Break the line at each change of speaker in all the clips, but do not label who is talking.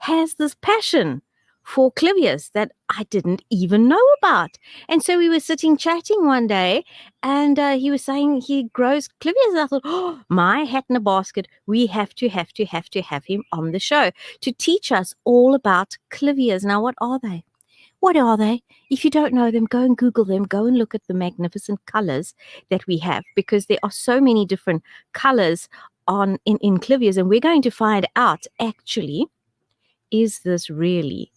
has this passion for clivias that I didn't even know about. And so we were sitting chatting one day, and he was saying he grows clivias. And I thought, oh, my hat in a basket. We have to have him on the show to teach us all about clivias. Now, what are they? What are they? If you don't know them, go and Google them. Go and look at the magnificent colors that we have, because there are so many different colors in clivias, and we're going to find out actually, is this really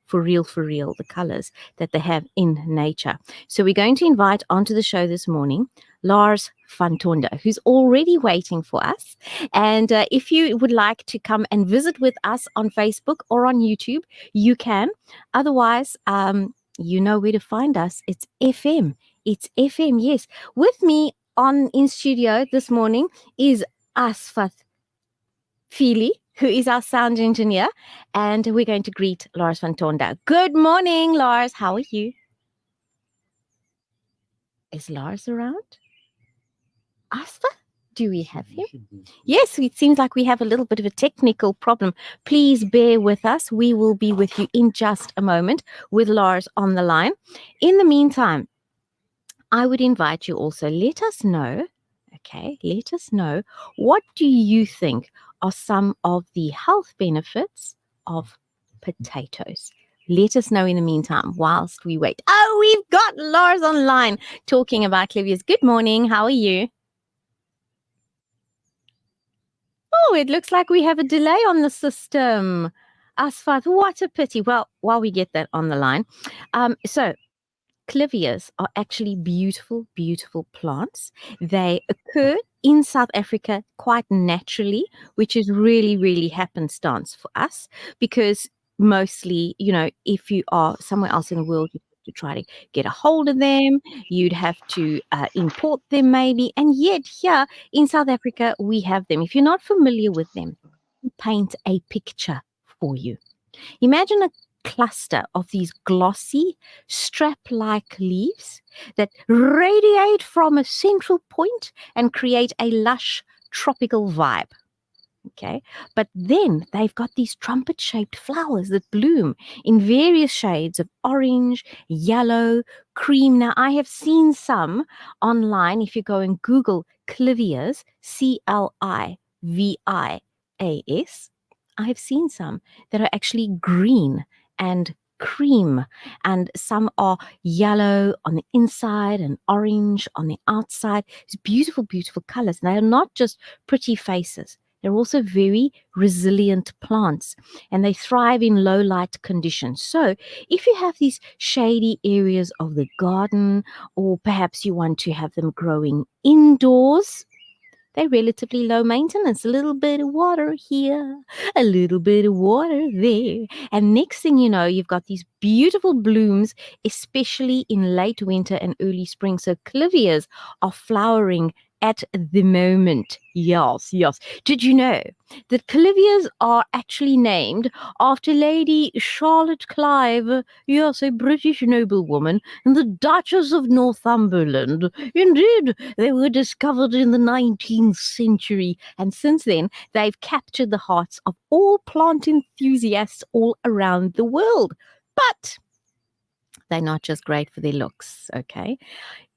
for real the colors that they have in nature. So we're going to invite onto the show this morning Lars van Tonder, who's already waiting for us. And if you would like to come and visit with us on Facebook or on YouTube, you can. Otherwise, you know where to find us. It's FM. It's FM, yes. With me in studio this morning is Asfath Feely, who is our sound engineer, and we're going to greet Lars van Tonder. Good morning, Lars. How are you? Is Lars around? Asta? Do we have him? Yes, it seems like we have a little bit of a technical problem. Please bear with us. We will be with you in just a moment with Lars on the line. In the meantime, I would invite you also, let us know, what do you think are some of the health benefits of potatoes? Let us know in the meantime whilst we wait. Oh, we've got Lars online talking about clivias. Good morning. How are you? Oh, it looks like we have a delay on the system. Asfath, what a pity. Well, while we get that on the line. So clivias are actually beautiful plants. They occur in South Africa quite naturally, which is really happenstance for us, because mostly, if you are somewhere else in the world, you have to try to get a hold of them. You'd have to import them maybe. And yet here in South Africa, we have them. If you're not familiar with them, I'll paint a picture for you. Imagine a cluster of these glossy strap-like leaves that radiate from a central point and create a lush tropical vibe. Okay, but then they've got these trumpet-shaped flowers that bloom in various shades of orange, yellow, cream. Now, I have seen some online. If you go and Google clivias, CLIVIAS, I have seen some that are actually green and cream, and some are yellow on the inside and orange on the outside. It's beautiful colors. And they are not just pretty faces. They're also very resilient plants, and they thrive in low light conditions. So if you have these shady areas of the garden, or perhaps you want to have them growing indoors, they're relatively low maintenance. A little bit of water here, a little bit of water there. And next thing you know, you've got these beautiful blooms, especially in late winter and early spring. So clivias are flowering at the moment. Yes. Did you know that clivias are actually named after Lady Charlotte Clive? Yes, a British noblewoman and the Duchess of Northumberland. Indeed, they were discovered in the 19th century, and since then they've captured the hearts of all plant enthusiasts all around the world. But they're not just great for their looks, okay?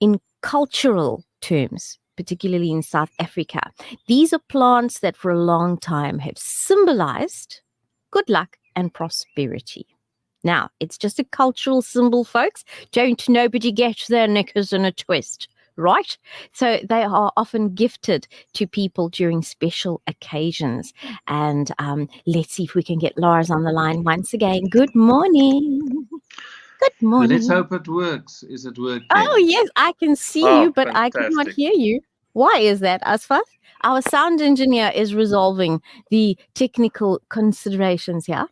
In cultural terms, particularly in South Africa, these are plants that for a long time have symbolized good luck and prosperity. Now, it's just a cultural symbol, folks. Don't nobody get their knickers in a twist, right? So they are often gifted to people during special occasions. And let's see if we can get Lars on the line once again. Good morning. Good morning.
Let's hope it works. Is it working?
Oh, yes, I can see you, but fantastic. I cannot hear you. Why is that, Asfath? Our sound engineer is resolving the technical considerations here.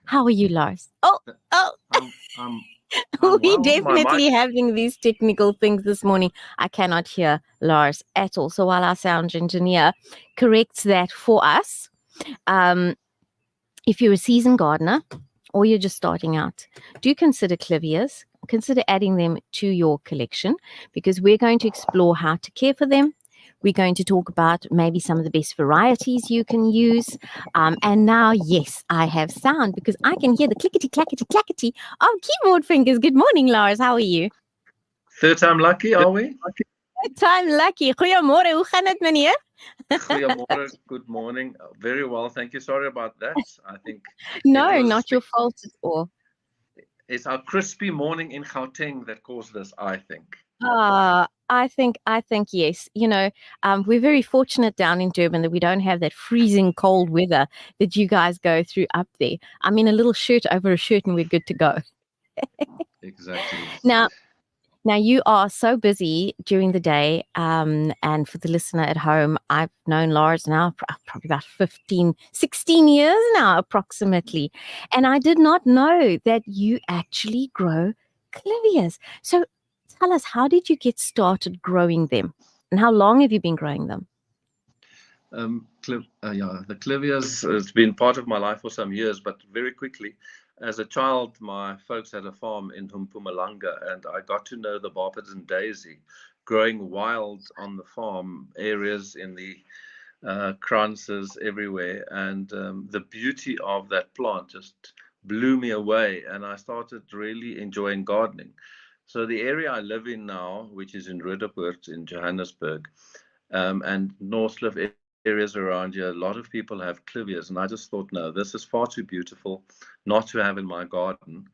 How are you, Lars? We're definitely having these technical things this morning. I cannot hear Lars at all. So while our sound engineer corrects that for us, if you're a seasoned gardener or you're just starting out, do consider clivias. Consider adding them to your collection, because we're going to explore how to care for them. We're going to talk about maybe some of the best varieties you can use. And now, yes, I have sound because I can hear the clickety clackety clackety of keyboard fingers. Good morning, Lars. How are you?
Third time lucky, are we?
Time lucky. Goeiemôre. Hoe gaan dit, meneer?
Goeiemorgen, good morning. Very well, thank you. Sorry about that. I think
No, not your fault at all.
It's our crispy morning in Gauteng that caused this, I think.
I think yes. We're very fortunate down in Durban that we don't have that freezing cold weather that you guys go through up there. I mean, a little shirt over a shirt and we're good to go.
Exactly.
Now you are so busy during the day, and for the listener at home, I've known Lars now probably about 15, 16 years now approximately, and I did not know that you actually grow clivias. So tell us, how did you get started growing them, and how long have you been growing them?
The clivias has been part of my life for some years, but very quickly. As a child, my folks had a farm in Mpumalanga, and I got to know the Barberton daisy growing wild on the farm, areas in the kranzes everywhere. And the beauty of that plant just blew me away, and I started really enjoying gardening. So the area I live in now, which is in Roodepoort in Johannesburg, and Northcliffe areas around here, a lot of people have clivias, and I just thought, no, this is far too beautiful not to have in my garden.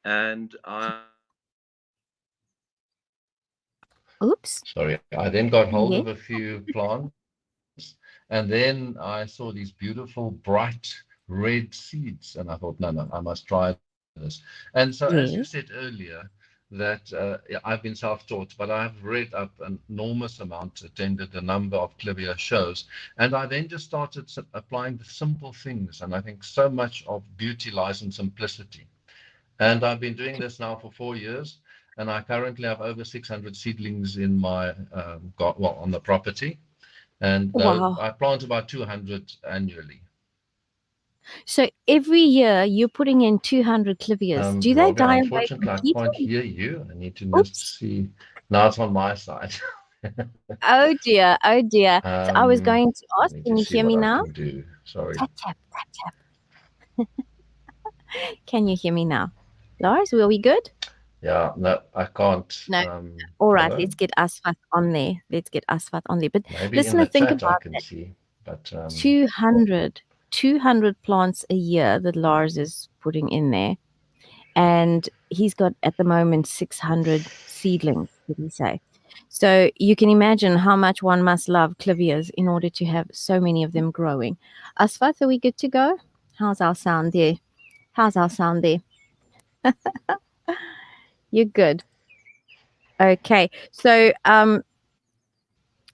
And I then got hold of a few plants, and then I saw these beautiful bright red seeds, and I thought, no, I must try this. And so, as you said earlier, that I've been self-taught, but I've read up an enormous amount, attended a number of clivia shows, and I then just started applying the simple things, and I think so much of beauty lies in simplicity. And I've been doing this now for 4 years, and I currently have over 600 seedlings in my on the property, and I plant about 200 annually.
So every year you're putting in 200 clivias. Do they die away?
Unfortunately, I can't hear you. I need to just see. Now it's on my side.
Oh dear, oh dear. So I was going to ask, can you hear me now?
Sorry.
Tap, tap, tap, tap. Can you hear me now? Lars, were we good?
Yeah, no, I can't.
No. All right, let's get Asfat on there. But
maybe
listener, think about
I can
that.
see. But
200 plants a year that Lars is putting in there. And he's got at the moment 600 seedlings, did he say? So you can imagine how much one must love clivias in order to have so many of them growing. Asfat, are we good to go? How's our sound there? You're good. Okay. So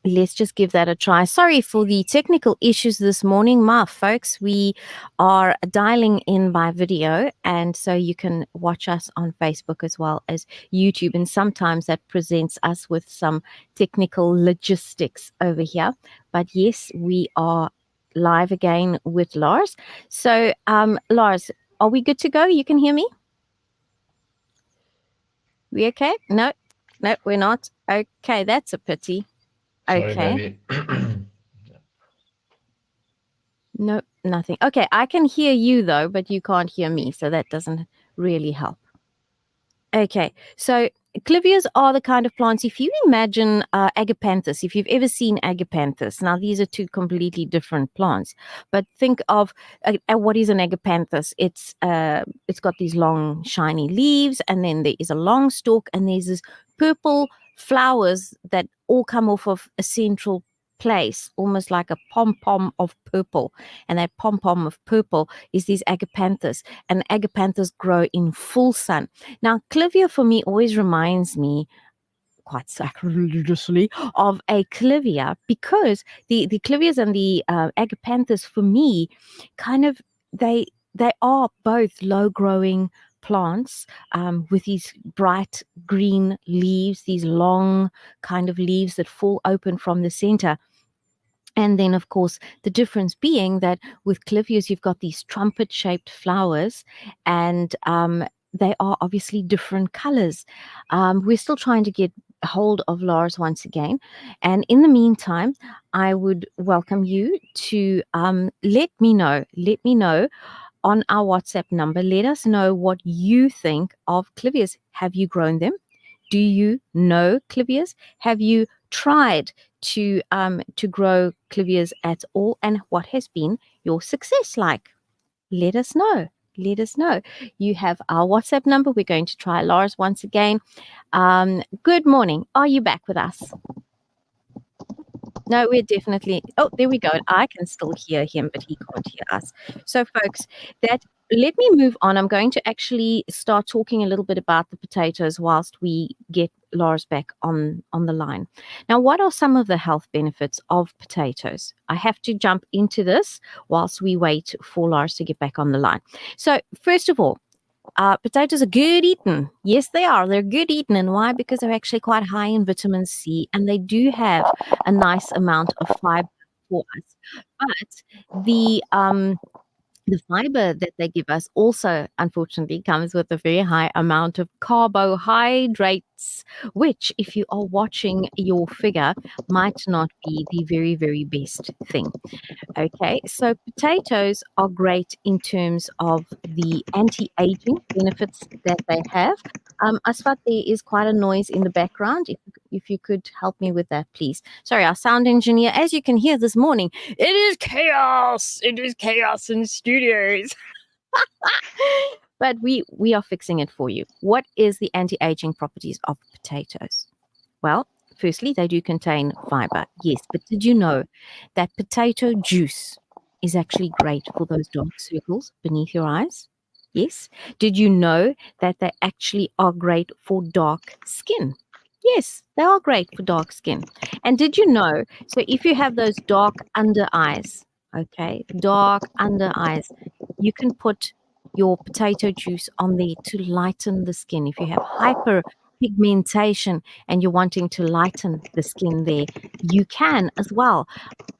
let's just give that a try. Sorry for the technical issues this morning, folks. We are dialing in by video, and so you can watch us on Facebook as well as YouTube. And sometimes that presents us with some technical logistics over here. But yes, we are live again with Lars. So, Lars, are we good to go? You can hear me? We okay? No, we're not. Okay, that's a pity.
Sorry,
Okay.
maybe.
No, nothing. Okay, I can hear you though, but you can't hear me, so that doesn't really help. Okay, so clivias are the kind of plants, if you imagine agapanthus, if you've ever seen agapanthus, now these are two completely different plants, but think of what is an agapanthus. It's got these long shiny leaves, and then there is a long stalk, and there's this purple flowers that all come off of a central place, almost like a pom-pom of purple, and that pom-pom of purple is these agapanthus, and agapanthus grow in full sun. Now, clivia for me always reminds me, quite sacrilegiously, of a clivia, because the clivias and the agapanthus for me kind of they are both low growing plants with these bright green leaves, these long kind of leaves that fall open from the center. And then, of course, the difference being that with clivias, you've got these trumpet-shaped flowers, and they are obviously different colors. We're still trying to get hold of Lars once again. And in the meantime, I would welcome you to let me know on our WhatsApp number. Let us know what you think of clivias. Have you grown them? Do you know clivias? Have you tried to grow clivias at all? And what has been your success like? Let us know. Let us know. You have our WhatsApp number. We're going to try Lars once again. Good morning. Are you back with us? No, we're definitely. Oh, there we go. I can still hear him, but he can't hear us. So, folks, that let me move on. I'm going to actually start talking a little bit about the potatoes whilst we get Lars back on the line. Now, what are some of the health benefits of potatoes? I have to jump into this whilst we wait for Lars to get back on the line. So, first of all, potatoes are good eaten. Yes, they are. They're good eaten. And why? Because they're actually quite high in vitamin C and they do have a nice amount of fiber for us. But the fiber that they give us also, unfortunately, comes with a very high amount of carbohydrates, which, if you are watching your figure, might not be the very, very best thing. Okay, so potatoes are great in terms of the anti-aging benefits that they have. Asfat, there is quite a noise in the background. If you could help me with that, please. Sorry, our sound engineer, as you can hear this morning, it is chaos. It is chaos in studios. But we are fixing it for you. What is the anti-aging properties of potatoes? Well, firstly, they do contain fiber, yes, but did you know that potato juice is actually great for those dark circles beneath your eyes? Yes. Did you know that they actually are great for dark skin? Yes, they are great for dark skin. And did you know, so if you have those dark under eyes, okay, dark under eyes, you can put your potato juice on there to lighten the skin. If you have hyperpigmentation and you're wanting to lighten the skin there, you can as well.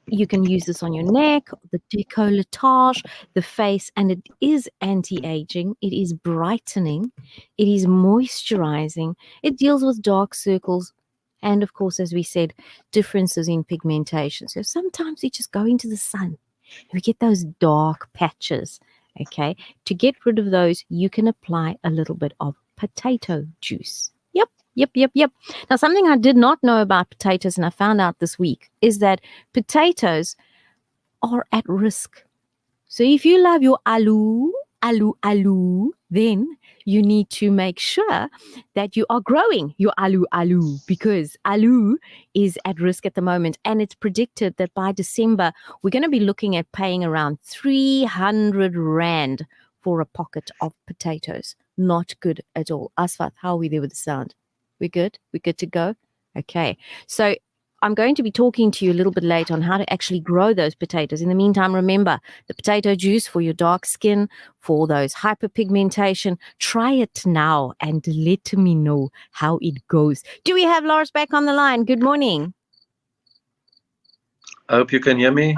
You can use this on your neck, the décolletage, the face, and it is anti-aging, it is brightening, it is moisturizing, it deals with dark circles, and of course, as we said, differences in pigmentation. So sometimes we just go into the sun and we get those dark patches. Okay, to get rid of those, you can apply a little bit of potato juice. Yep. Now, something I did not know about potatoes and I found out this week is that potatoes are at risk. So if you love your aloo, then you need to make sure that you are growing your aloo because aloo is at risk at the moment. And it's predicted that by December, we're going to be looking at paying around 300 Rand for a pocket of potatoes. Not good at all. Asfat, how are we there with the sound? We're good? We're good to go? Okay. So I'm going to be talking to you a little bit later on how to actually grow those potatoes. In the meantime, remember the potato juice for your dark skin, for those hyperpigmentation. Try it now and let me know how it goes. Do we have Lars back on the line? Good morning.
I hope you can hear me.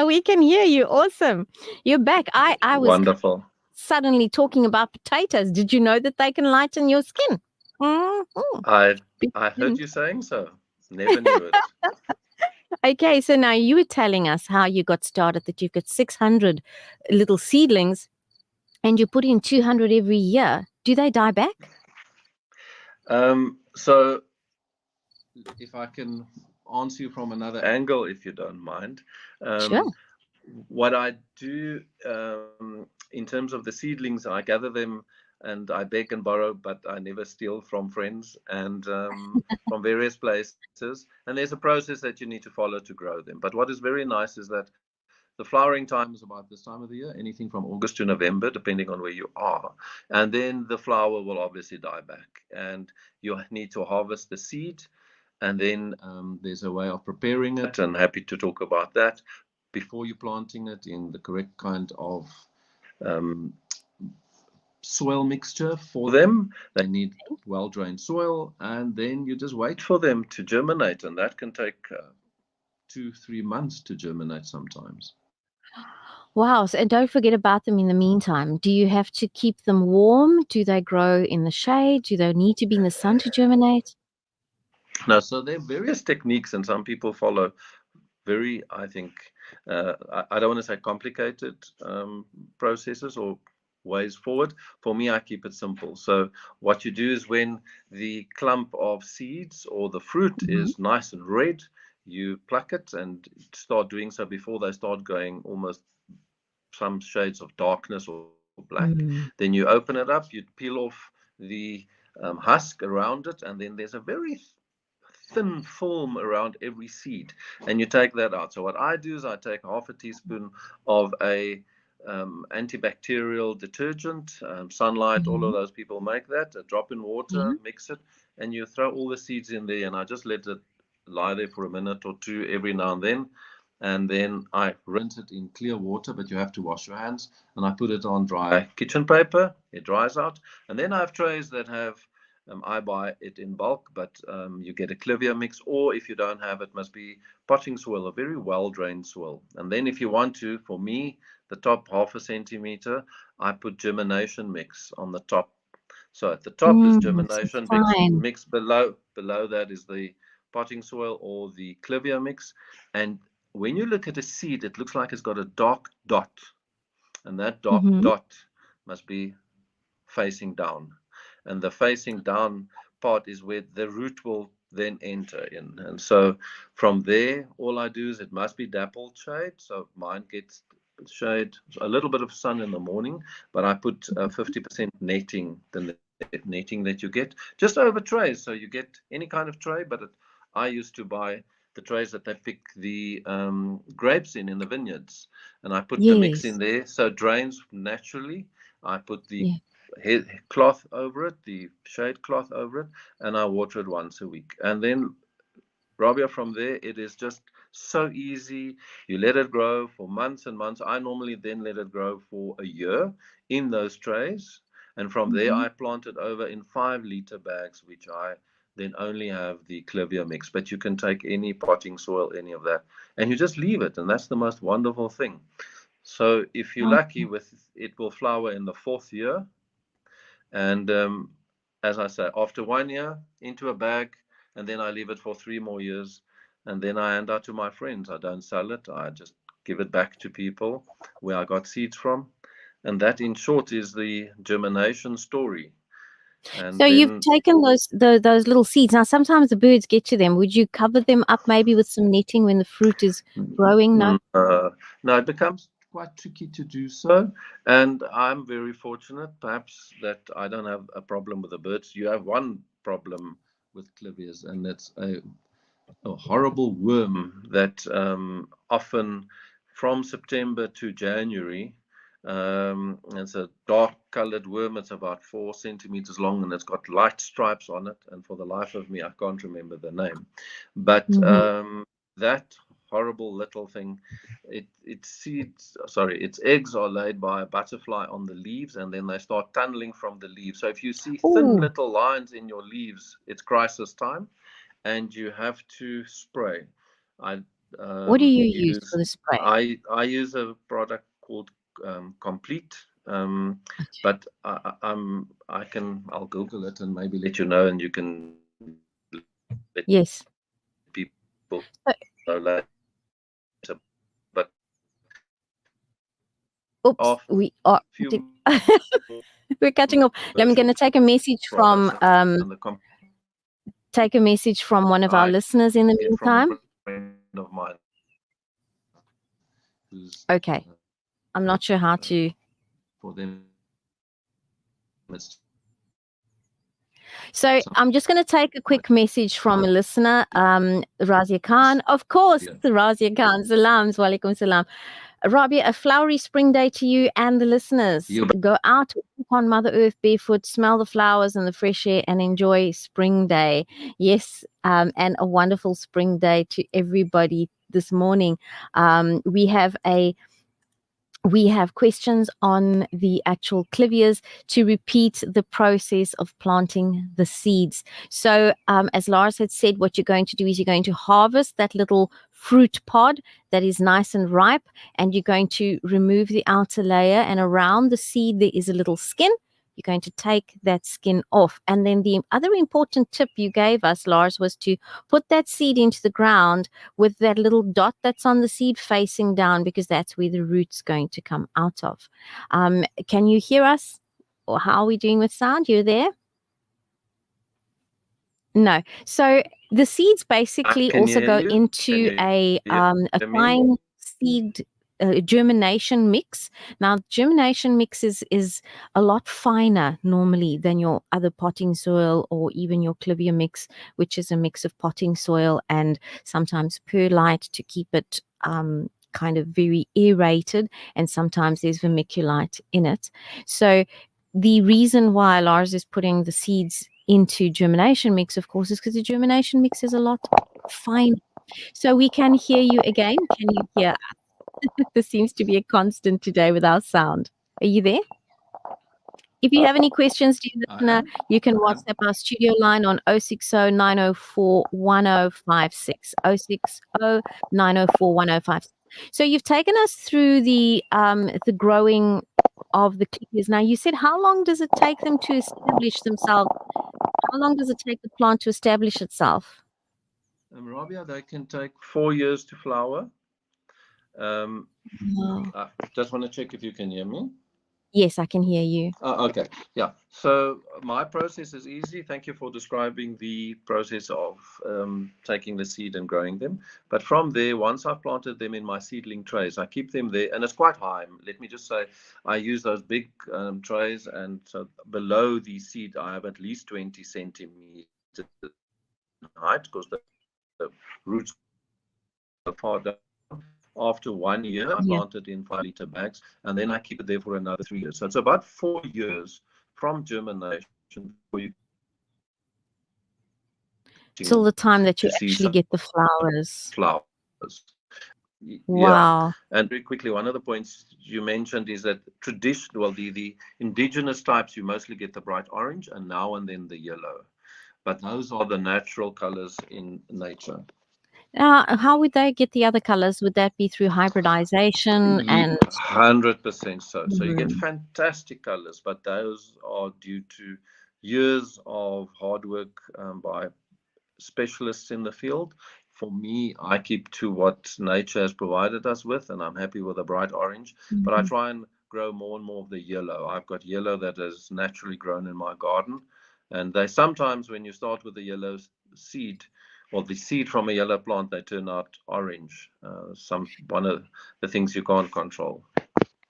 We can hear you. Awesome. You're back. I was
Wonderful.
suddenly talking about potatoes. Did you know that they can lighten your skin? Mm-hmm.
I heard you saying so. Never knew it.
Okay, so now you were telling us how you got started, that you've got 600 little seedlings and you put in 200 every year. Do they die back?
So if I can answer you from another angle, if you don't mind.
Sure.
What I do in terms of the seedlings, I gather them and I beg and borrow, but I never steal from friends and from various places. And there's a process that you need to follow to grow them. But what is very nice is that the flowering time is about this time of the year, anything from August to November, depending on where you are. And then the flower will obviously die back. And you need to harvest the seed. And then there's a way of preparing it, and happy to talk about that before you're planting it in the correct kind of soil mixture for them. They need well-drained soil, and then you just wait for them to germinate, and that can take 2-3 months to germinate sometimes.
Wow. So, and don't forget about them in the meantime. Do you have to keep them warm? Do they grow in the shade? Do they need to be in the sun to germinate?
Now, so there are various techniques, and some people follow very, I think, I don't want to say complicated processes or ways forward. For me, I keep it simple. So what you do is when the clump of seeds or the fruit
Mm-hmm.
is nice and red, you pluck it and start doing so before they start going almost some shades of darkness or black. Then you open it up, you peel off the husk around it, and then there's a very thin film around every seed, and you take that out. So what I do is I take half a teaspoon of a antibacterial detergent, Sunlight, all of
Mm-hmm.
those people make that, a drop in
Yeah.
water, mix it, and you throw all the seeds in there, and I just let it lie there for a minute or two every now and then I rinse it in clear water, but you have to wash your hands, and I put it on dry kitchen paper. It dries out, and then I have trays that have I buy it in bulk, but you get a Clivia mix, or if you don't have it, must be potting soil, a very well drained soil. And then, if you want to, for me, the top half a centimeter, I put germination mix on the top. So at the top is
So
germination
fine.
mix below that is the potting soil or the Clivia mix. And when you look at a seed, it looks like it's got a dark dot, and that dark
Mm-hmm.
dot must be facing down. And the facing down part is where the root will then enter in. And so from there, all I do is it must be dappled shade. So mine gets shade, a little bit of sun in the morning, but I put 50% netting, the netting that you get just over trays. So you get any kind of tray, but I used to buy the trays that they pick the grapes in the vineyards, and I put the mix in
Yes.
there so it drains naturally. I put the
Yeah.
cloth over it, the shade cloth over it, and I water it once a week. And then, Rabia, from there, it is just so easy. You let it grow for months and months. I normally then let it grow for a year in those trays. And from there,
Mm-hmm.
I plant it over in 5 liter bags, which I then only have the Clivia mix. But you can take any potting soil, any of that, and you just leave it. And that's the most wonderful thing. So if you're lucky with it, will flower in the 4th year. And as I say, after 1 year, into a bag, and then I leave it for 3 more years, and then I hand out to my friends. I don't sell it. I just give it back to people where I got seeds from, and that, in short, is the germination story.
So
And
you've
then
taken those little seeds. Now sometimes the birds get to them. Would you cover them up maybe with some netting when the fruit is growing? No.
no, it becomes quite tricky to do so. And I'm very fortunate, perhaps, that I don't have a problem with the birds. You have one problem with clivias, and that's a horrible worm that often from September to January. It's a dark colored worm. It's about 4 centimeters long, and it's got light stripes on it. And for the life of me, I can't remember the name. But
Mm-hmm.
that horrible little thing, its eggs are laid by a butterfly on the leaves, and then they start tunneling from the leaves. So if you see thin
Oh,
little lines in your leaves, it's crisis time, and you have to spray. I
what do you use for
use
the spray?
I use a product called Complete,
Okay.
but I'll Google it and maybe let you know, and you can let
Yes.
people
So,
know later. But
oops,
after
we
a
are
few
we're cutting off. I'm
merchant
going to take a message
products, and the
take a message from one of our
I
listeners in the
get from a
meantime.
friend of mine who's
Okay. I'm not sure how to.
for them it's
So I'm just going to take a quick message from a listener, Razia Khan. Of course, Razia Khan. Salams, walaikum salam. Rabia, a flowery spring day to you and the listeners.
you
Go out, walk on Mother Earth barefoot, smell the flowers and the fresh air, and enjoy spring day. Yes, and a wonderful spring day to everybody this morning. We have questions on the actual clivias to repeat the process of planting the seeds. So, as Lars had said, what you're going to do is you're going to harvest that little fruit pod that is nice and ripe, and you're going to remove the outer layer, and around the seed there is a little skin. You're going to take that skin off. And then the other important tip you gave us, Lars, was to put that seed into the ground with that little dot that's on the seed facing down, because that's where the root's going to come out of. Can you hear us? Or how are we doing with sound? You there? No. So the seeds
I
basically
can
also
hear
go
you. Can
into
you
a
hear me?
fine seed germination mix. Now, germination mix is a lot finer normally than your other potting soil, or even your clivia mix, which is a mix of potting soil and sometimes perlite to keep it kind of very aerated, and sometimes there's vermiculite in it. So the reason why Lars is putting the seeds into germination mix, of course, is because the germination mix is a lot finer. So we can hear you again. Can you hear us? This seems to be a constant today with our sound. Are you there? If you have any questions, dear listener, you can WhatsApp our studio line on 060 904 1056. 060 904 1056. So you've taken us through the growing of the clivias. Now, you said, how long does it take them to establish themselves? How long does it take the plant to establish itself?
Rabia, they can take 4 years to flower.
Wow.
I just want to check if you can hear me.
Yes, I can hear you.
Okay, yeah. So my process is easy. Thank you for describing the process of taking the seed and growing them. But from there, once I've planted them in my seedling trays, I keep them there, and it's quite high. Let me just say, I use those big trays, and so below the seed, I have at least 20 centimeters in height, because the roots go far down. After 1 year, I
Yeah.
plant it in 5-liter bags, and then I keep it there for another 3 years. So it's about 4 years from germination before you
Till the time that
to
you
see
actually
some
get the flowers.
flowers. Yeah,
Wow.
and very quickly, one of the points you mentioned is that the indigenous types, you mostly get the bright orange and now and then the yellow, but those are the natural colors in nature.
How would they get the other colors? Would that be through hybridization and
100% so. So you get
Mhm.
fantastic colors, but those are due to years of hard work by specialists in the field. For me, I keep to what nature has provided us with, and I'm happy with a bright orange. But I
Mhm.
try and grow more and more of the yellow. I've got yellow that is naturally grown in my garden, and they sometimes, when you start with the yellow seed, or the seed from a yellow plant, they turn out orange. One of the things you can't control.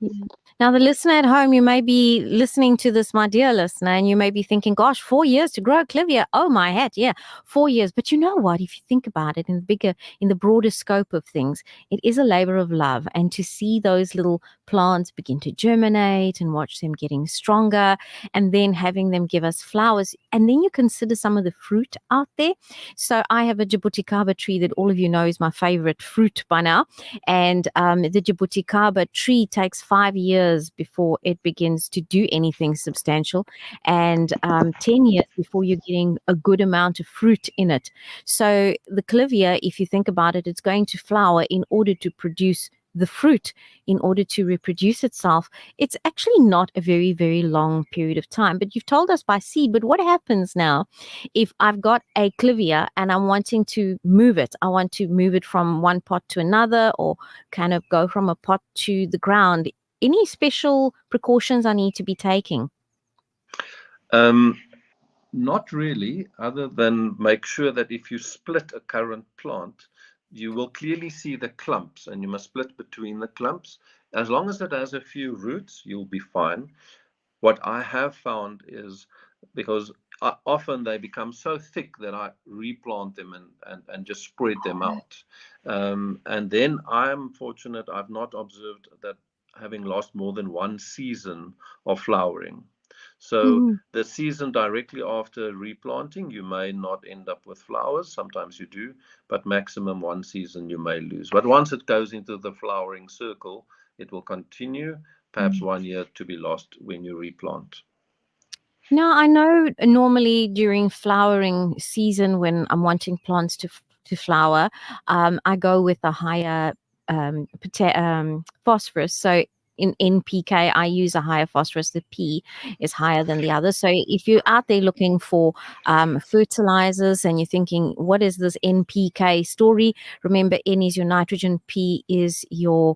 Yeah. Now, the listener at home, you may be listening to this, my dear listener, and you may be thinking, gosh, 4 years to grow a clivia. Oh, my hat. Yeah, 4 years. But you know what? If you think about it in the broader scope of things, it is a labor of love. And to see those little plants begin to germinate and watch them getting stronger, and then having them give us flowers. And then you consider some of the fruit out there. So I have a jabuticaba tree that all of you know is my favorite fruit by now. And the jabuticaba tree takes 5 years before it begins to do anything substantial, and 10 years before you're getting a good amount of fruit in it. So the clivia, if you think about it, it's going to flower in order to produce the fruit, in order to reproduce itself. It's actually not a very, very long period of time. But you've told us by seed. But what happens now if I've got a clivia and I'm wanting to move it? I want to move it from one pot to another, or kind of go from a pot to the ground. Any special precautions I need to be taking?
Um, Not really, other than make sure that if you split a current plant, you will clearly see the clumps, and you must split between the clumps. As long as it has a few roots, you'll be fine. What I have found is, because often they become so thick that I replant them and just spread them out. And then I'm fortunate, I've not observed that having lost more than one season of flowering. So
Mhm.
the season directly after replanting, you may not end up with flowers. Sometimes you do, but maximum one season you may lose. But once it goes into the flowering circle, it will continue, perhaps 1 year to be lost when you replant.
Now, I know normally during flowering season, when I'm wanting plants to flower, I go with a higher phosphorus. So in NPK, I use a higher phosphorus. The P is higher than the other. So if you're out there looking for fertilizers and you're thinking, what is this NPK story? Remember, N is your nitrogen, P is your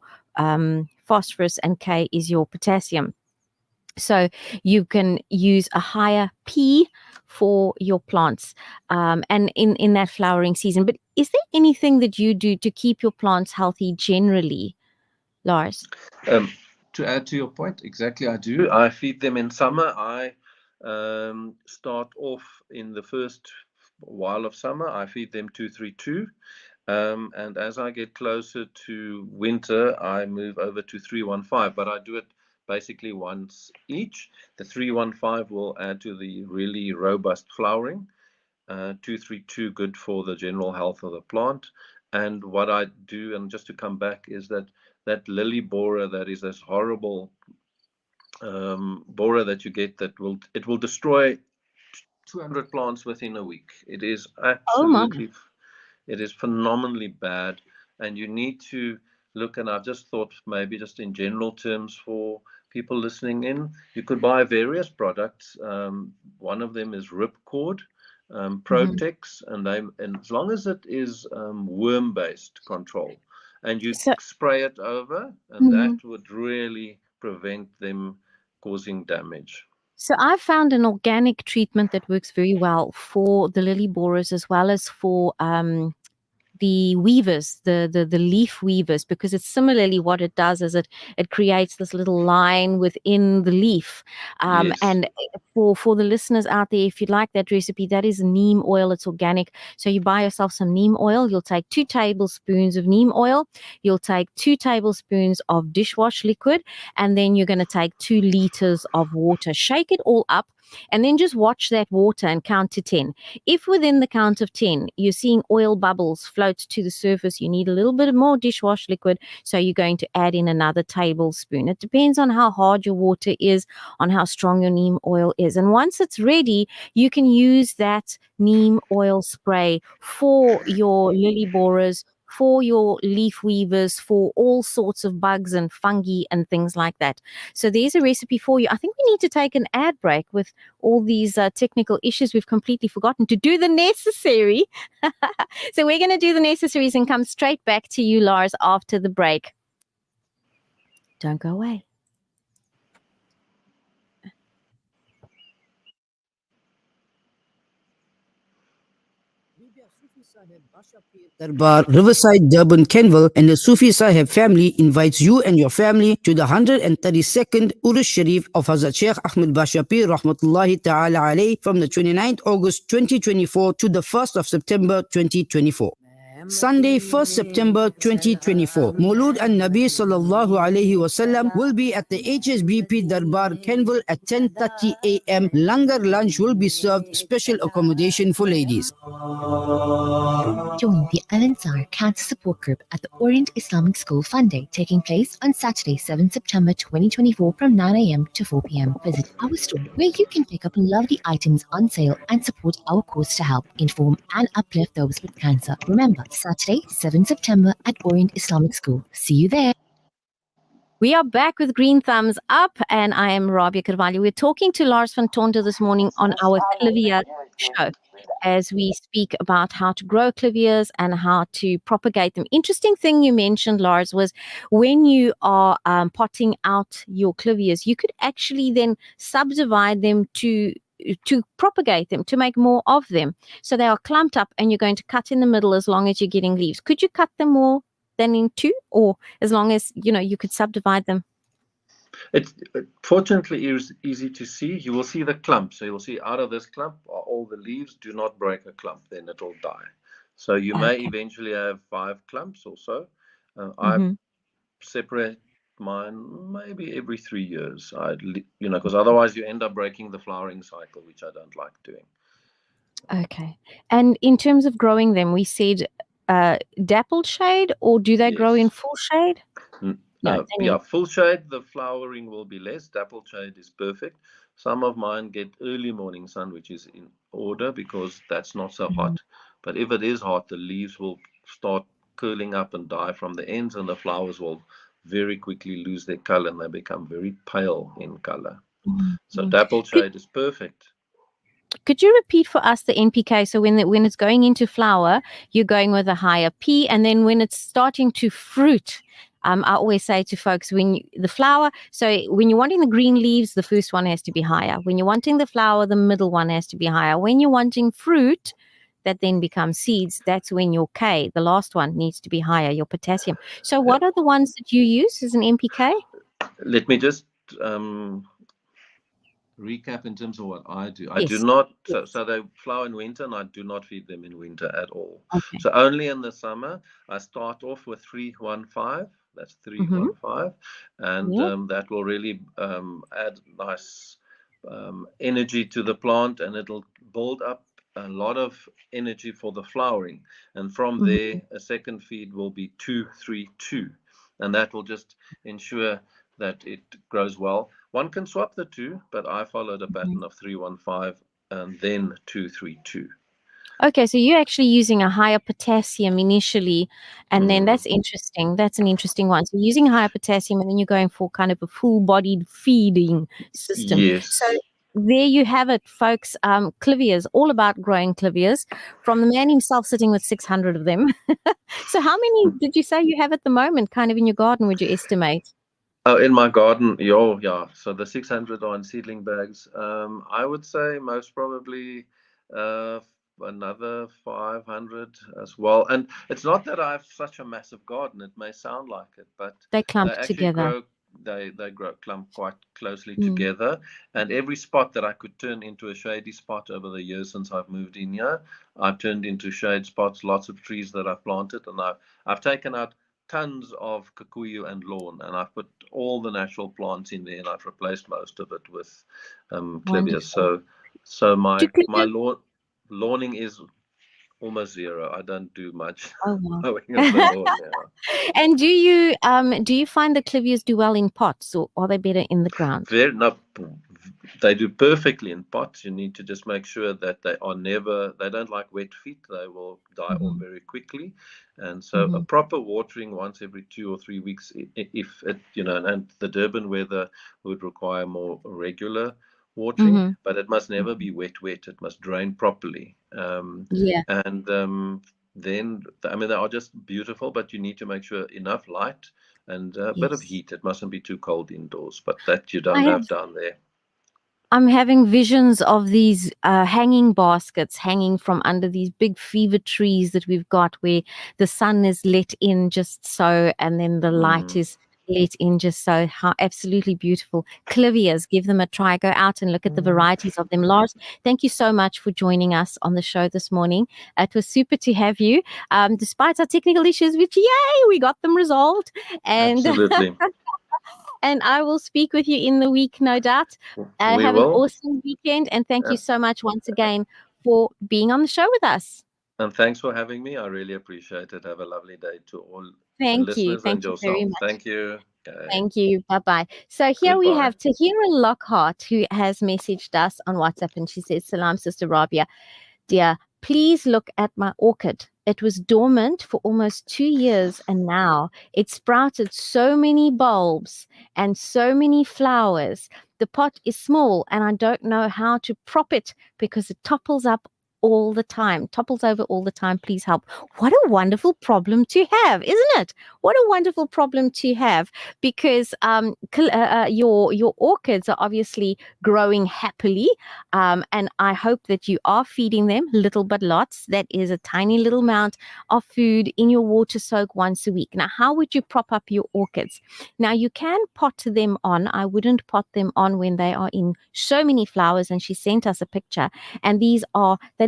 phosphorus, and K is your potassium. So you can use a higher P for your plants and in that flowering season. But is there anything that you do to keep your plants healthy generally, Lars?
Um, to add to your point, exactly, I do. I feed them in summer. I start off in the first while of summer. I feed them 232. And as I get closer to winter, I move over to 315, but I do it basically once each. The 315 will add to the really robust flowering. 232 good for the general health of the plant. And what I do, and just to come back, is that lily borer, that is this horrible borer that you get, that will destroy 200 plants within a week. It is
Oh my.
absolutely, it is phenomenally bad, and you need to look. And I've just thought, maybe just in general terms for people listening in, you could buy various products. One of them is Ripcord,
Mhm.
Protex, and as long as it is worm-based control, and you
So,
spray it over, and that
mhm.
would really prevent them causing damage.
So I found an organic treatment that works very well for the lily borers as well as for the weavers, the leaf weavers, because it's similarly what it does is it creates this little line within the leaf.
Yes,
And for the listeners out there, if you'd like that recipe, that is neem oil. It's organic. So you buy yourself some neem oil. You'll take 2 tablespoons of neem oil. You'll take 2 tablespoons of dishwash liquid, and then you're going to take 2 liters of water. Shake it all up, and then just watch that water and count to 10. If within the count of 10 you're seeing oil bubbles float to the surface, you need a little bit more dishwash liquid, so you're going to add in another tablespoon. It depends on how hard your water is, on how strong your neem oil is. And once it's ready, you can use that neem oil spray for your lily borers, for your leaf weavers, for all sorts of bugs and fungi and things like that. So there's a recipe for you. I think we need to take an ad break with all these technical issues. We've completely forgotten to do the necessary. So we're going to do the necessaries and come straight back to you, Lars, after the break. Don't go away.
Darbar, Riverside, Durban, Kenville, and the Sufi Sahib family invites you and your family to the 132nd Urus Sharif of Hazrat Sheikh Ahmed Bashapir Rahmatullahi Ta'ala Alayh from the 29th August 2024 to the 1st of September 2024. Sunday, 1st September 2024, Maulud and Nabi Sallallahu Alaihi Wasallam will be at the HSBP Darbar, Kenville at 10:30 a.m. Langar lunch will be served, special accommodation for ladies.
Join the Al Ansar Cancer Support Group at the Orient Islamic School Fun Day, taking place on Saturday, 7 September 2024 from 9 a.m. to 4 p.m. Visit our store where you can pick up lovely items on sale and support our cause to help, inform and uplift those with cancer. Remember, Saturday, 7 September at Orient Islamic School. See you there.
We are back with Green Thumbs Up, and I am RABIA CARVALHO. We're talking to Lars van Tonte this morning on our Clivia show as we speak about how to grow clivias and how to propagate them. Interesting thing you mentioned, Lars, was when you are potting out your clivias, you could actually then subdivide them to propagate them, to make more of them. So they are clumped up and you're going to cut in the middle as long as you're getting leaves. Could you cut them more than in 2, or as long as you could subdivide them?
it fortunately is easy to see. You will see the clump. So you'll see out of this clump are all the leaves. Do not break a clump, then it'll die. So you may
Okay.
eventually have 5 clumps or so. I
Mm-hmm.
separate mine maybe every 3 years. Because otherwise you end up breaking the flowering cycle, which I don't like doing.
Okay. And in terms of growing them, we said dappled shade, or do they grow in
Yes.
full shade? No, they
Yeah,
need.
full shade, the flowering will be less. Dapple shade is perfect. Some of mine get early morning sun, which is in order because that's not so
Mhm.
hot. But if it is hot, the leaves will start curling up and die from the ends, and the flowers will very quickly lose their color and they become very pale in color. So
Mm.
dappled shade is perfect.
Could you repeat for us the NPK? So when it's going into flower, you're going with a higher P, and then when it's starting to fruit, I always say to folks, the flower, so when you're wanting the green leaves, the first one has to be higher. When you're wanting the flower, the middle one has to be higher. When you're wanting fruit, that then becomes seeds, that's when your K, the last one, needs to be higher, your potassium. So what are the ones that you use as an NPK?
Let me just recap in terms of what I do. I do
Yes.
not, so they flower in winter, and I do not feed them in winter at all.
Okay.
So only in the summer. I start off with 315. That's 315, and
Yeah.
that will really add nice energy to the plant, and it'll build up a lot of energy for the flowering. And from there, a second feed will be 232, and that will just ensure that it grows well. One can swap the two, but I followed a pattern of 315 and then 232.
Okay, so you're actually using a higher potassium initially, and then that's interesting. That's an interesting one. So using higher potassium, and then you're going for kind of a full-bodied feeding system.
Yes.
So there you have it, folks. Clivias, all about growing clivias, from the man himself sitting with 600 of them. So how many did you say you have at the moment, kind of in your garden, would you estimate?
Oh, in my garden, yeah. So the 600 are in seedling bags. I would say most probably another 500 as well. And it's not that I have such a massive garden. It may sound like it, but
They clump
they actually
together.
grow. They grow clump quite closely together. And every spot that I could turn into a shady spot over the years since I've moved in here, I've turned into shade spots. Lots of trees that I've planted, and I've taken out tons of kikuyu and lawn, and I've put all the natural plants in there, and I've replaced most of it with clivias. So my lawning is almost zero. I don't do much mowing of the lawn now.
And do you find the clivias do well in pots, or are they better in the ground?
They do perfectly in pots. You need to just make sure that they don't like wet feet. They will die off very quickly. And so a proper watering once every 2 or 3 weeks, if it, and the Durban weather would require more regular watering, but it must never be wet. It must drain properly. And then, I mean, they are just beautiful, but you need to make sure enough light and a bit of heat. It mustn't be too cold indoors, but that you don't have down there.
I'm having visions of these hanging baskets hanging from under these big fever trees that we've got, where the sun is let in just so, and then the light is let in just so. How absolutely beautiful. Clivias, give them a try. Go out and look at the varieties of them. Lars, thank you so much for joining us on the show this morning. It was super to have you. Despite our technical issues, which, yay, we got them resolved. And
absolutely.
And I will speak with you in the week, no doubt. Have an awesome weekend. And thank you so much once again for being on the show with us.
And thanks for having me. I really appreciate it. Have a lovely day to all
Thank you.
listeners and yourself.
Very much.
Thank you.
Okay. Thank you. Bye-bye. So here we have Tahira Lockhart, who has messaged us on WhatsApp, and she says, Salam, Sister Rabia. Dear, please look at my orchid. It was dormant for almost 2 years, and now it sprouted so many bulbs and so many flowers. The pot is small, and I don't know how to prop it because it topples over all the time. Please help. What a wonderful problem to have, isn't it? What a wonderful problem to have, because your orchids are obviously growing happily, and I hope that you are feeding them little but lots. That is a tiny little amount of food in your water soak once a week. Now, how would you prop up your orchids? Now, you can pot them on. I wouldn't pot them on when they are in so many flowers, and she sent us a picture, and they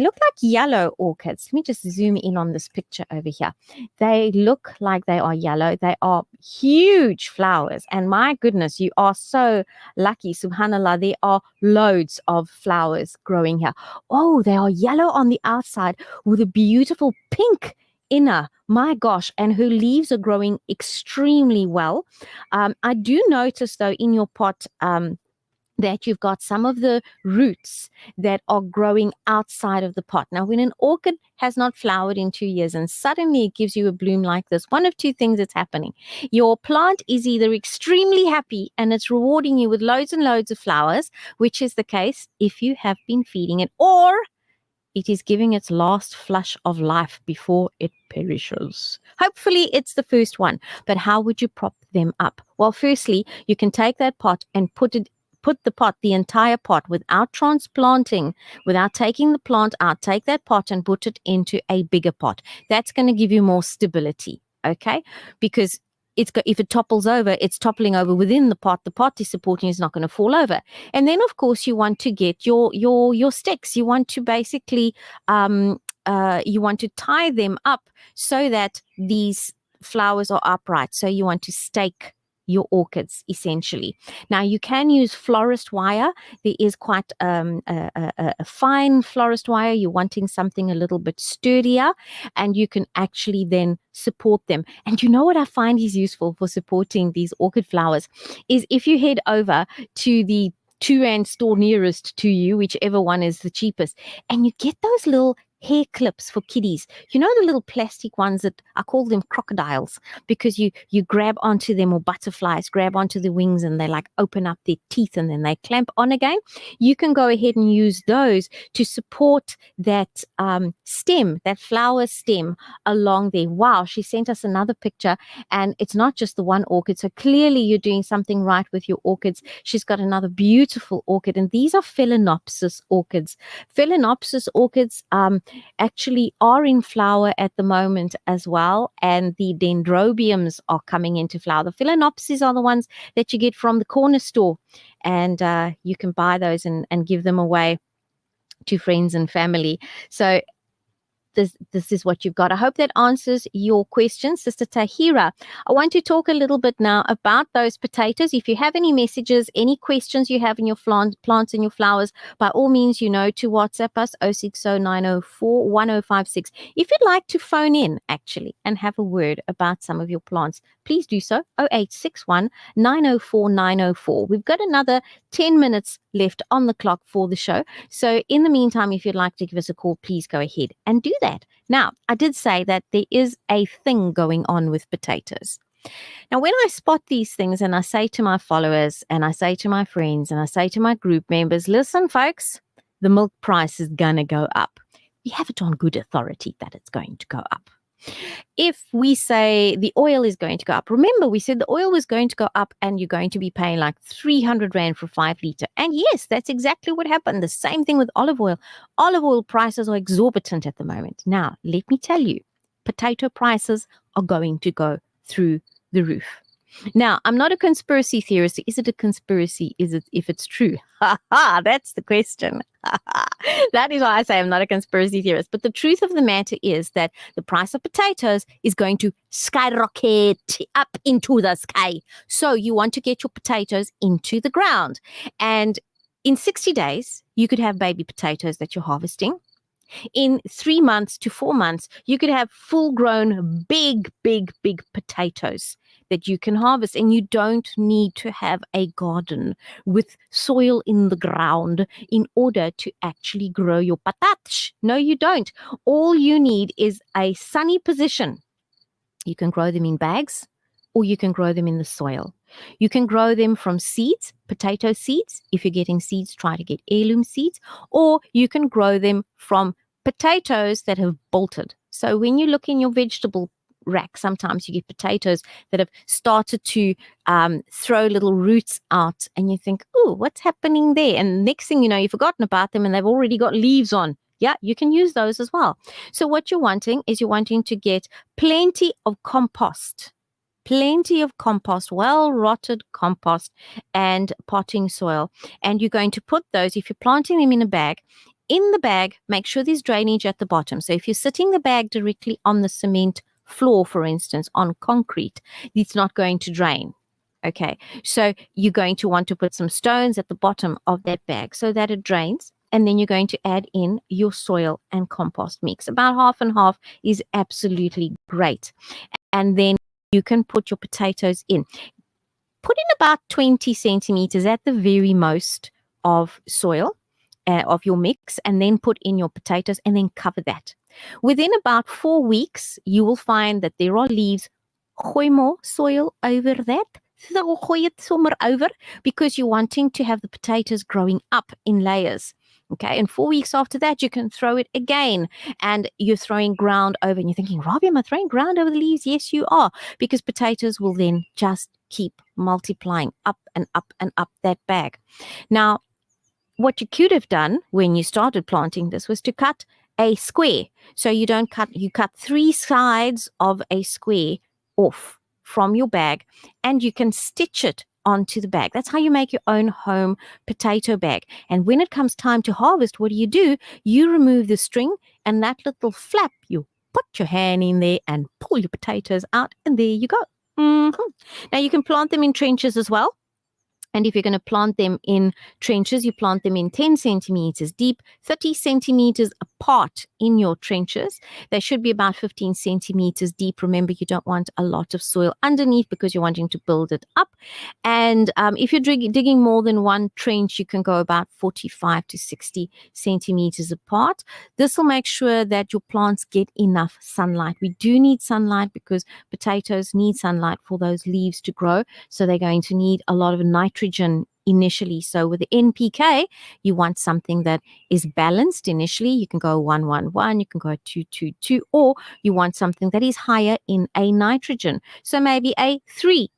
look like yellow orchids. Let me just zoom in on this picture over here. They look like they are yellow. They are huge flowers, and my goodness, you are so lucky. Subhanallah, there are loads of flowers growing here. Oh, they are yellow on the outside with a beautiful pink inner. My gosh, and her leaves are growing extremely well. I do notice, though, in your pot, that you've got some of the roots that are growing outside of the pot. Now, when an orchid has not flowered in 2 years and suddenly it gives you a bloom like this, one of two things is happening. Your plant is either extremely happy and it's rewarding you with loads and loads of flowers, which is the case if you have been feeding it, or it is giving its last flush of life before it perishes. Hopefully it's the first one, but how would you prop them up? Well, firstly, you can take that pot and put the entire pot, without transplanting, without taking the plant out, take that pot and put it into a bigger pot. That's going to give you more stability, okay? Because if it topples over, it's toppling over within the pot. The pot is supporting, is not going to fall over. And then, of course, you want to get your sticks. You want to basically you want to tie them up so that these flowers are upright. So you want to stake your orchids, essentially. Now, you can use florist wire. There is quite a fine florist wire. You're wanting something a little bit sturdier, and you can actually then support them. And you know what I find is useful for supporting these orchid flowers is if you head over to the 2 Rand store nearest to you, whichever one is the cheapest, and you get those little hair clips for kiddies. You know, the little plastic ones that I call them crocodiles, because you grab onto them, or butterflies grab onto the wings and they like open up their teeth and then they clamp on again. You can go ahead and use those to support that stem, that flower stem along there. Wow, she sent us another picture, and it's not just the one orchid. So clearly you're doing something right with your orchids. She's got another beautiful orchid, and these are Phalaenopsis orchids. Phalaenopsis orchids actually are in flower at the moment as well, and the dendrobiums are coming into flower. The Phalaenopsis are the ones that you get from the corner store, and you can buy those and give them away to friends and family. So this is what you've got. I hope that answers your question, Sister Tahira. I want to talk a little bit now about those potatoes. If you have any messages, any questions you have in your plants and your flowers, by all means, to WhatsApp us 0609041056. If you'd like to phone in actually and have a word about some of your plants, please do so. 0861 904 904. We've got another 10 minutes left on the clock for the show. So in the meantime, if you'd like to give us a call, please go ahead and do that. Now, I did say that there is a thing going on with potatoes. Now, when I spot these things and I say to my followers and I say to my friends and I say to my group members, listen, folks, the milk price is going to go up. We have it on good authority that it's going to go up. If we say the oil is going to go up, remember we said the oil was going to go up and you're going to be paying like 300 Rand for 5 litre. And yes, that's exactly what happened. The same thing with olive oil. Olive oil prices are exorbitant at the moment. Now, let me tell you, potato prices are going to go through the roof. Now, I'm not a conspiracy theorist. Is it a conspiracy? Is it if it's true? That's the question. That is why I say I'm not a conspiracy theorist. But the truth of the matter is that the price of potatoes is going to skyrocket up into the sky. So you want to get your potatoes into the ground. And in 60 days, you could have baby potatoes that you're harvesting. In 3 months to 4 months, you could have full-grown, big potatoes that you can harvest. And you don't need to have a garden with soil in the ground in order to actually grow your patatas. No, you don't. All you need is a sunny position. You can grow them in bags, or you can grow them in the soil. You can grow them from seeds, potato seeds. If you're getting seeds, try to get heirloom seeds, or you can grow them from potatoes that have bolted. So when you look in your vegetable rack, sometimes you get potatoes that have started to throw little roots out, and you think, oh, what's happening there? And next thing you know, you've forgotten about them and they've already got leaves on. Yeah, you can use those as well. So what you're wanting is to get plenty of compost. Well-rotted compost and potting soil. And you're going to put those, if you're planting them in a bag, in the bag, make sure there's drainage at the bottom. So if you're sitting the bag directly on the cement floor, for instance, on concrete, it's not going to drain. Okay, so you're going to want to put some stones at the bottom of that bag so that it drains. And then you're going to add in your soil and compost mix. About half and half is absolutely great. And then you can put your potatoes in. put in about 20 centimeters at the very most of soil of your mix, and then put in your potatoes and then cover that. Within about 4 weeks, you will find that there are leaves. Gooi more soil over that. So gooi het sommer over, because you're wanting to have the potatoes growing up in layers. Okay, and 4 weeks after that, you can throw it again, and you're throwing ground over, and you're thinking, Robbie, am I throwing ground over the leaves? Yes, you are, because potatoes will then just keep multiplying up and up and up that bag. Now, what you could have done when you started planting this was to cut a square. So you cut 3 sides of a square off from your bag, and you can stitch it onto the bag. That's how you make your own home potato bag. And when it comes time to harvest, what do? You remove the string, and that little flap, you put your hand in there and pull your potatoes out, and there you go. Now you can plant them in trenches as well. And if you're going to plant them in trenches, you plant them in 10 centimeters deep, 30 centimeters apart in your trenches. They should be about 15 centimeters deep. Remember, you don't want a lot of soil underneath because you're wanting to build it up. And if you're digging more than one trench, you can go about 45 to 60 centimeters apart. This will make sure that your plants get enough sunlight. We do need sunlight because potatoes need sunlight for those leaves to grow. So they're going to need a lot of nitrogen initially. So with the NPK, you want something that is balanced initially. You can go 1-1-1, you can go 2-2-2, or you want something that is higher in a nitrogen. So maybe a 3-2-2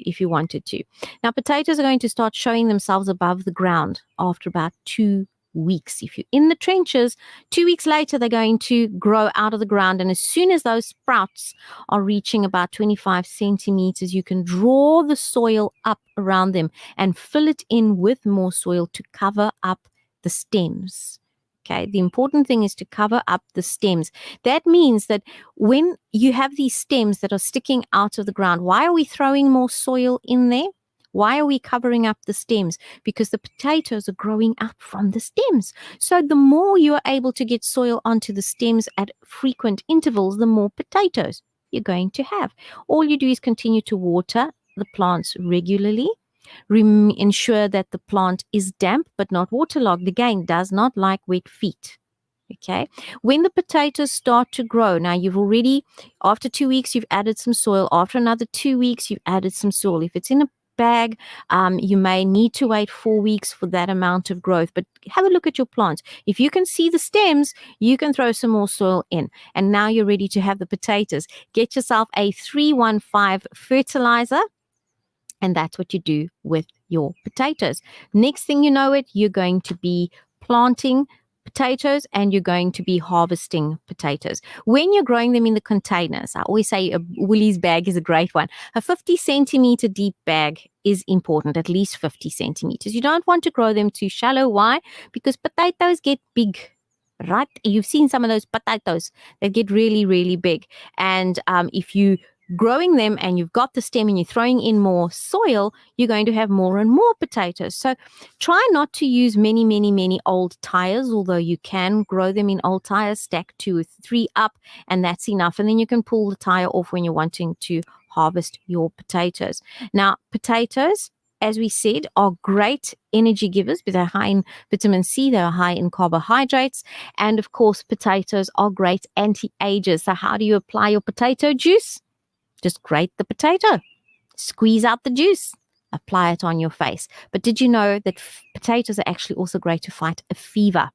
if you wanted to. Now, potatoes are going to start showing themselves above the ground after about 2 weeks. If you're in the trenches, 2 weeks later, they're going to grow out of the ground. And as soon as those sprouts are reaching about 25 centimeters, you can draw the soil up around them and fill it in with more soil to cover up the stems. Okay, the important thing is to cover up the stems. That means that when you have these stems that are sticking out of the ground, why are we throwing more soil in there? Why are we covering up the stems? Because the potatoes are growing up from the stems. So the more you are able to get soil onto the stems at frequent intervals, the more potatoes you're going to have. All you do is continue to water the plants regularly. Ensure that the plant is damp but not waterlogged. Again, does not like wet feet. Okay. When the potatoes start to grow, now you've already, after 2 weeks, you've added some soil. After another 2 weeks, you've added some soil. If it's in a bag, you may need to wait 4 weeks for that amount of growth. But have a look at your plants. If you can see the stems, you can throw some more soil in. And now you're ready to have the potatoes. Get yourself a 315 fertilizer. And that's what you do with your potatoes. Next thing you know you're going to be planting potatoes and you're going to be harvesting potatoes. When you're growing them in the containers, I always say a Woolies bag is a great one. A 50 centimeter deep bag is important, at least 50 centimeters. You don't want to grow them too shallow. Why? Because potatoes get big. Right? You've seen some of those potatoes that get really, really big. And if you growing them and you've got the stem and you're throwing in more soil, you're going to have more and more potatoes. So try not to use many old tires, although you can grow them in old tires, stack 2 or 3 up, and that's enough. And then you can pull the tire off when you're wanting to harvest your potatoes. Now, potatoes, as we said, are great energy givers because they're high in vitamin C, they're high in carbohydrates, and of course, potatoes are great anti-agers. So how do you apply your potato juice? Just grate the potato, squeeze out the juice, apply it on your face. But did you know that potatoes are actually also great to fight a fever?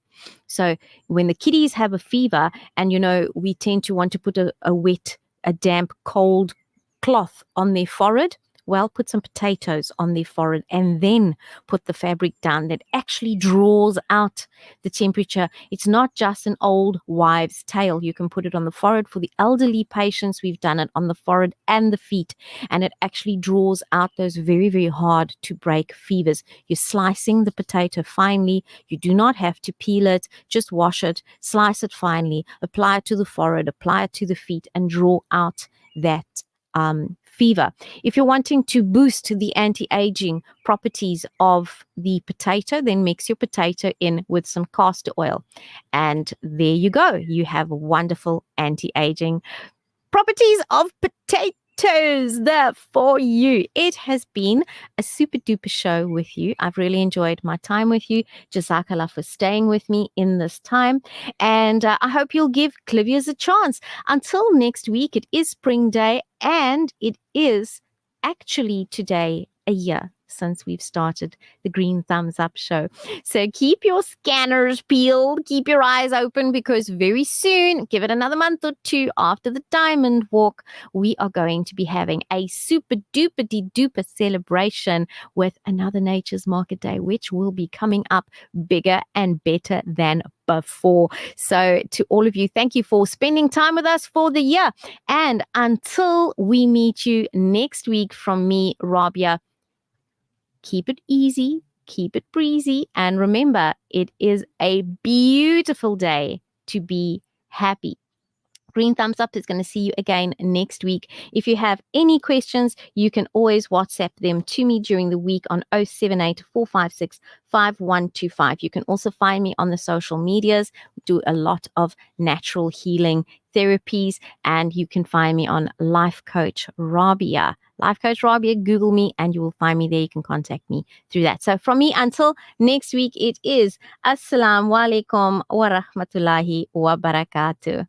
So when the kiddies have a fever, and we tend to want to put a wet, a damp, cold cloth on their forehead, well, put some potatoes on their forehead and then put the fabric down. That actually draws out the temperature. It's not just an old wives' tale. You can put it on the forehead. For the elderly patients, we've done it on the forehead and the feet, and it actually draws out those very, very hard to break fevers. You're slicing the potato finely. You do not have to peel it. Just wash it, slice it finely, apply it to the forehead, apply it to the feet, and draw out that fever. If you're wanting to boost the anti-aging properties of the potato, then mix your potato in with some castor oil. And there you go. You have wonderful anti-aging properties of potato. toes there for you. It has been a super duper show with you. I've really enjoyed my time with you. Jazakallah for staying with me in this time. And I hope you'll give Clivia's a chance. Until next week, it is Spring Day, and it is actually today a year since we've started the Green Thumbs Up show. So keep your scanners peeled, keep your eyes open, because very soon, give it another month or two after the Diamond Walk, we are going to be having a super duper duper celebration with another Nature's Market Day, which will be coming up bigger and better than before. So to all of you, thank you for spending time with us for the year. And until we meet you next week, from me, Rabia, keep it easy, keep it breezy, and remember, it is a beautiful day to be happy. Green Thumbs Up is going to see you again next week. If you have any questions, you can always WhatsApp them to me during the week on 078 456 5125. You can also find me on the social medias. We do a lot of natural healing therapies, and you can find me on Life Coach Rabia. Life Coach Rabia, Google me and you will find me there. You can contact me through that. So from me until next week, it is Assalamu alaikum wa rahmatullahi wa barakatuh.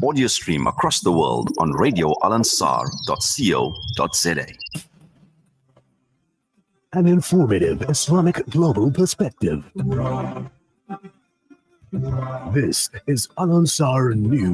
Audio stream across the world on radioalansar.co.za.
An informative Islamic global perspective. This is Al Ansar News.